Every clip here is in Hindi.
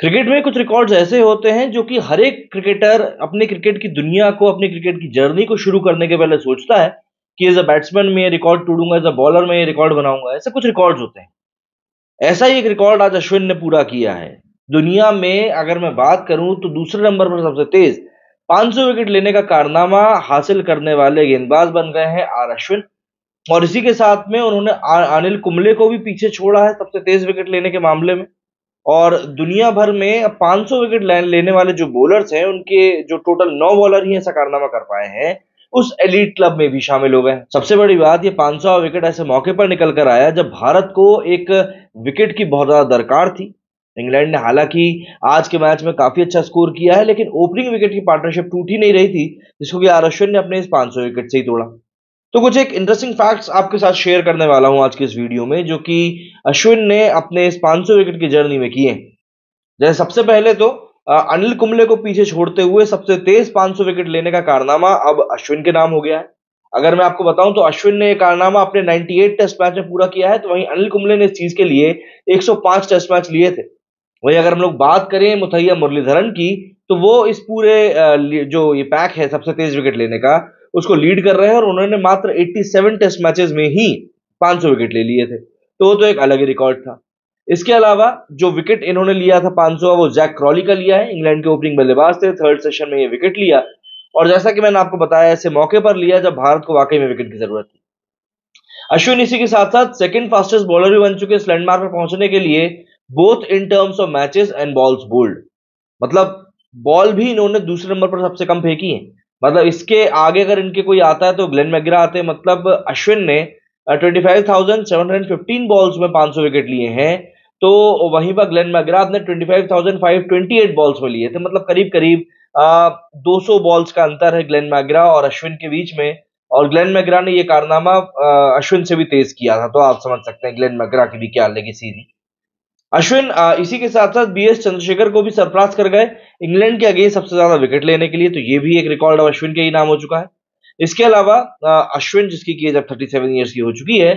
क्रिकेट में कुछ रिकॉर्ड्स ऐसे होते हैं जो कि हर एक क्रिकेटर अपने क्रिकेट की दुनिया को, अपनी क्रिकेट की जर्नी को शुरू करने के पहले सोचता है कि एज अ बैट्समैन मैं ये रिकॉर्ड तोड़ूंगा, एज अ बॉलर मैं ये रिकॉर्ड बनाऊंगा। ऐसे कुछ रिकॉर्ड्स होते हैं। ऐसा ही एक रिकॉर्ड आज अश्विन ने पूरा किया है। दुनिया में अगर मैं बात करूं तो दूसरे नंबर पर सबसे तेज 500 विकेट लेने का कारनामा हासिल करने वाले गेंदबाज बन गए हैं आर अश्विन। और इसी के साथ में उन्होंने अनिल कुंबले को भी पीछे छोड़ा है सबसे तेज विकेट लेने के मामले में। और दुनिया भर में 500 विकेट लेने वाले जो बॉलर्स हैं, उनके जो टोटल 9 बॉलर ही ऐसा कारनामा कर पाए हैं, उस एलीट क्लब में भी शामिल हो गए हैं। सबसे बड़ी बात, ये 500 विकेट ऐसे मौके पर निकल कर आया जब भारत को एक विकेट की बहुत ज्यादा दरकार थी। इंग्लैंड ने हालांकि आज के मैच में काफी अच्छा स्कोर किया है, लेकिन ओपनिंग विकेट की पार्टनरशिप टूट ही नहीं रही थी, जिसको कि आर अश्विन ने अपने इस 500 विकेट से ही तोड़ा। तो कुछ एक इंटरेस्टिंग फैक्ट्स आपके साथ शेयर करने वाला हूं आज के इस वीडियो में, जो कि अश्विन ने अपने इस 500 विकेट की जर्नी में किए। जैसे सबसे पहले तो अनिल कुंबले को पीछे छोड़ते हुए सबसे तेज 500 विकेट लेने का कारनामा अब अश्विन के नाम हो गया है। अगर मैं आपको बताऊं तो अश्विन ने यह कारनामा अपने 98 टेस्ट मैच में पूरा किया है, तो वहीं अनिल कुंबले ने इस चीज के लिए 105 टेस्ट मैच लिए थे। वहीं अगर हम लोग बात करें मुथैया मुरलीधरन की, तो वो इस पूरे जो ये पैक है सबसे तेज विकेट लेने का, उसको लीड कर रहे हैं और उन्होंने मात्र 87 टेस्ट मैचेस में ही 500 विकेट ले लिए थे। तो वो तो एक अलग ही रिकॉर्ड था। इसके अलावा जो विकेट इन्होंने लिया था 500, वो जैक क्रॉली का लिया है। इंग्लैंड के ओपनिंग बल्लेबाज थे, थर्ड सेशन में ये विकेट लिया। और जैसा कि मैंने आपको बताया, ऐसे मौके पर लिया जब भारत को वाकई में विकेट की जरूरत थी। अश्विन इसी के साथ साथ सेकंड फास्टेस्ट बॉलर भी बन चुके हैं इस लैंडमार्क पर पहुंचने के लिए, both in terms of matches and balls bowled. मतलब बॉल भी इन्होंने दूसरे नंबर पर सबसे कम फेंकी है। मतलब इसके आगे अगर इनके कोई आता है तो ग्लेन मैकग्रा आते हैं। मतलब अश्विन ने 25,715 बॉल्स में 500 विकेट लिए हैं, तो वहीं पर ग्लेन मैकग्रा ने 25,528 बॉल्स में लिए थे। मतलब करीब करीब 200 बॉल्स का अंतर है ग्लेन मैकग्रा और अश्विन के बीच में। और ग्लेन मैकग्रा ने यह कारनामा अश्विन से भी तेज किया था, तो आप समझ सकते हैं ग्लेन मैकग्रा की भी क्या लेगेसी थी। अश्विन इसी के साथ साथ बीएस चंद्रशेखर को भी सरपास कर गए इंग्लैंड के अगेंस्ट सबसे ज्यादा विकेट लेने के लिए। तो ये भी एक रिकॉर्ड अब अश्विन के ही नाम हो चुका है। इसके अलावा अश्विन, जिसकी एज अब 37 ईयर्स की हो चुकी है,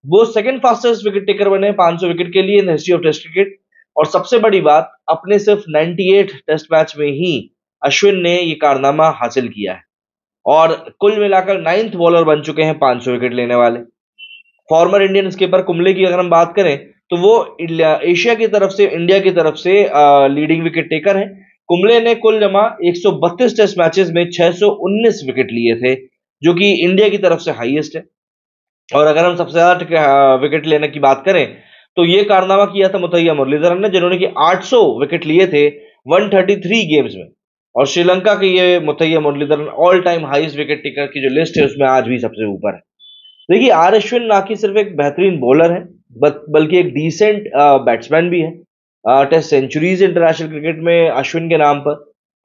वो सेकंड फास्टेस्ट विकेट टेकर बने 500 विकेट के लिए in history of test cricket. और सबसे बड़ी बात, अपने सिर्फ 98 टेस्ट मैच में ही अश्विन ने ये कारनामा हासिल किया है। और कुल मिलाकर 9th बॉलर बन चुके हैं 500 विकेट लेने वाले। फॉर्मर इंडियन स्किपर कुंबले की अगर हम बात करें, तो वो एशिया की तरफ से, इंडिया की तरफ से लीडिंग विकेट टेकर है। कुंबले ने कुल जमा 132 टेस्ट मैचेस में 619 विकेट लिए थे, जो कि इंडिया की तरफ से हाईएस्ट है। और अगर हम सबसे ज्यादा विकेट लेने की बात करें, तो ये कारनामा किया था मुथैया मुरलीधरन ने, जिन्होंने कि 800 विकेट लिए थे 133 गेम्स में। और श्रीलंका के ये Muttiah Muralitharan all time highest wicket taker की जो लिस्ट है उसमें आज भी सबसे ऊपर है। देखिए, आर अश्विन ना कि सिर्फ एक बेहतरीन बॉलर है, बल्कि एक डिसेंट बैट्समैन भी है। टेस्ट सेंचुरीज इंटरनेशनल क्रिकेट में अश्विन के नाम पर।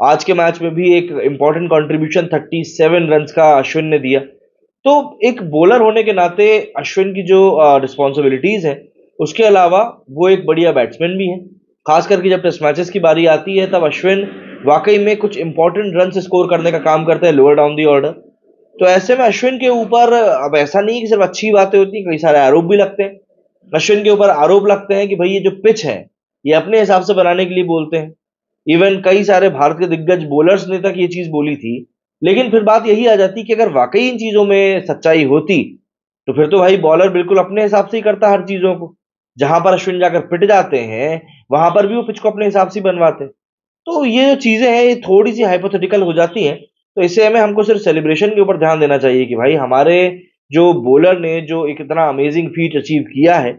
आज के मैच में भी एक इंपॉर्टेंट कंट्रीब्यूशन 37 रन का अश्विन ने दिया। तो एक बॉलर होने के नाते अश्विन की जो रिस्पॉन्सिबिलिटीज है, उसके अलावा वो एक बढ़िया बैट्समैन भी है। खास करके जब टेस्ट मैचेस की बारी आती है, तब अश्विन वाकई में कुछ इंपॉर्टेंट रन स्कोर करने का काम करता है लोअर डाउन दी ऑर्डर। तो ऐसे में अश्विन के ऊपर अब ऐसा नहीं कि सिर्फ अच्छी बातें होती हैं, कई सारे आरोप भी लगते हैं। अश्विन के ऊपर आरोप लगते हैं कि भाई ये जो पिच है, ये अपने हिसाब से बनाने के लिए बोलते हैं। इवन कई सारे भारत के दिग्गज बॉलर्स ने तक ये चीज बोली थी। लेकिन फिर बात यही आ जाती कि अगर वाकई इन चीजों में सच्चाई होती, तो फिर तो भाई बॉलर बिल्कुल अपने हिसाब से ही करता हर चीजों को। जहां पर अश्विन जाकर पिट जाते हैं, वहां पर भी वो पिच को अपने हिसाब से ही बनवाते हैं। तो ये जो चीजें हैं, ये थोड़ी सी हाइपोथेटिकल हो जाती हैं। तो इसे हमें हमको सिर्फ सेलिब्रेशन के ऊपर ध्यान देना चाहिए कि भाई हमारे जो बॉलर ने जो एक इतना अमेजिंग फीट अचीव किया है,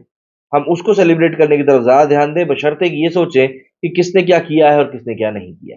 हम उसको सेलिब्रेट करने की तरफ ज्यादा ध्यान दें, बशर्ते कि ये सोचें कि किसने क्या किया है और किसने क्या नहीं किया है।